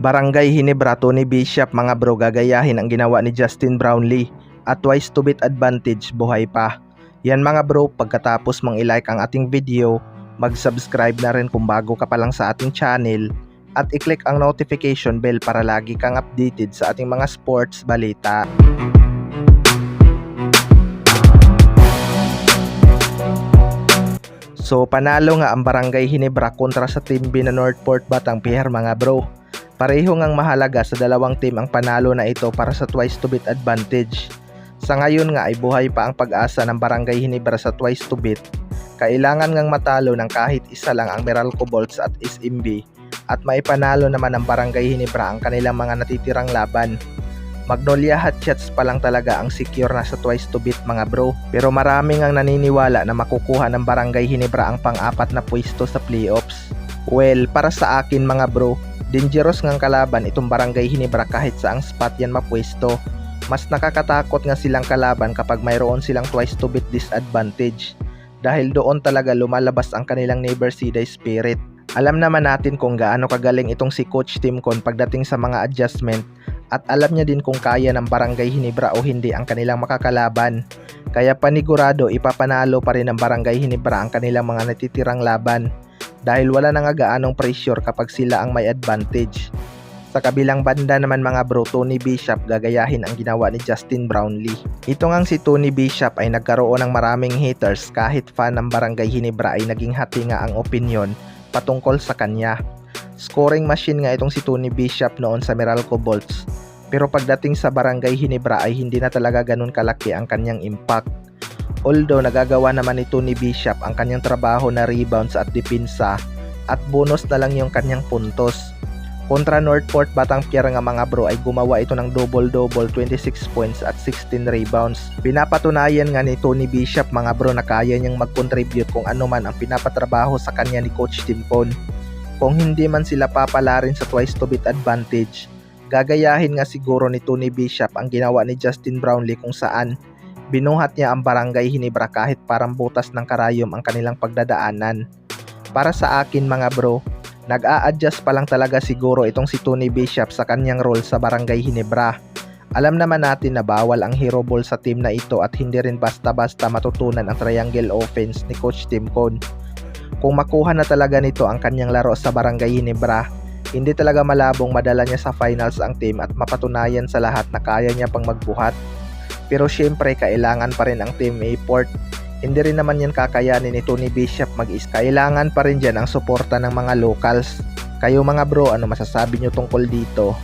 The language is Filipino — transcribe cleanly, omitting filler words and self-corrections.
Barangay Ginebra, Tony Bishop mga bro, gagayahin ang ginawa ni Justin Brownlee at twice to beat advantage, buhay pa. Yan mga bro, pagkatapos mong i-like ang ating video, mag-subscribe na rin kung bago ka pa lang sa ating channel at i-click ang notification bell para lagi kang updated sa ating mga sports balita. So panalo nga ang Barangay Ginebra kontra sa Team B na Northport Batang Pier mga bro. Pareho ngang mahalaga sa dalawang team ang panalo na ito para sa twice to beat advantage. Sa ngayon nga ay buhay pa ang pag-asa ng Barangay Ginebra sa twice to beat. Kailangan ngang matalo ng kahit isa lang ang Meralco Bolts at SMB at maipanalo naman ng Barangay Ginebra ang kanilang mga natitirang laban. Magnolia Hatchets pa lang talaga ang secure na sa twice to beat mga bro, pero maraming ang naniniwala na makukuha ng Barangay Ginebra ang pang-apat na pwesto sa playoffs. Well, para sa akin mga bro, dangerous ngang kalaban itong Barangay Ginebra kahit saang spot yan mapwesto. Mas nakakatakot nga silang kalaban kapag mayroon silang twice to beat disadvantage, dahil doon talaga lumalabas ang kanilang Never See Die spirit. Alam naman natin kung gaano kagaling itong si Coach Tim Con pagdating sa mga adjustment, at alam niya din kung kaya ng Barangay Ginebra o hindi ang kanilang makakalaban. Kaya panigurado ipapanalo pa rin ng Barangay Ginebra ang kanilang mga natitirang laban, dahil wala na nga gaanong pressure kapag sila ang may advantage. Sa kabilang banda naman mga bro, Tony Bishop gagayahin ang ginawa ni Justin Brownlee. Ito ngang si Tony Bishop ay nagkaroon ng maraming haters kahit fan ng Barangay Ginebra ay naging hati nga ang opinion patungkol sa kanya. Scoring machine nga itong si Tony Bishop noon sa Meralco Bolts, pero pagdating sa Barangay Ginebra ay hindi na talaga ganun kalaki ang kanyang impact. Although nagagawa naman ni Tony Bishop ang kanyang trabaho na rebounds at depensa, at bonus na lang yung kanyang puntos. Kontra Northport Batang Pier nga mga bro ay gumawa ito ng double-double, 26 points at 16 rebounds. Pinapatunayan nga ni Tony Bishop mga bro na kaya niyang mag-contribute kung ano man ang pinapatrabaho sa kanya ni Coach Tim Con. Kung hindi man sila papala rin sa twice to beat advantage, gagayahin nga siguro ni Tony Bishop ang ginawa ni Justin Brownlee kung saan binuhat niya ang Barangay Ginebra kahit parang butas ng karayom ang kanilang pagdadaanan. Para sa akin mga bro, nag-a-adjust pa lang talaga siguro itong si Tony Bishop sa kanyang role sa Barangay Ginebra. Alam naman natin na bawal ang hero ball sa team na ito at hindi rin basta-basta matutunan ang triangle offense ni Coach Tim Con. Kung makuha na talaga nito ang kanyang laro sa Barangay Ginebra, hindi talaga malabong madala niya sa finals ang team at mapatunayan sa lahat na kaya niya pang magbuhat. Pero syempre kailangan pa rin ang team effort. Hindi rin naman yan kakayanin ni Tony Bishop mag-is. Kailangan pa rin dyan ang suporta ng mga locals. Kayo mga bro, ano masasabi nyo tungkol dito?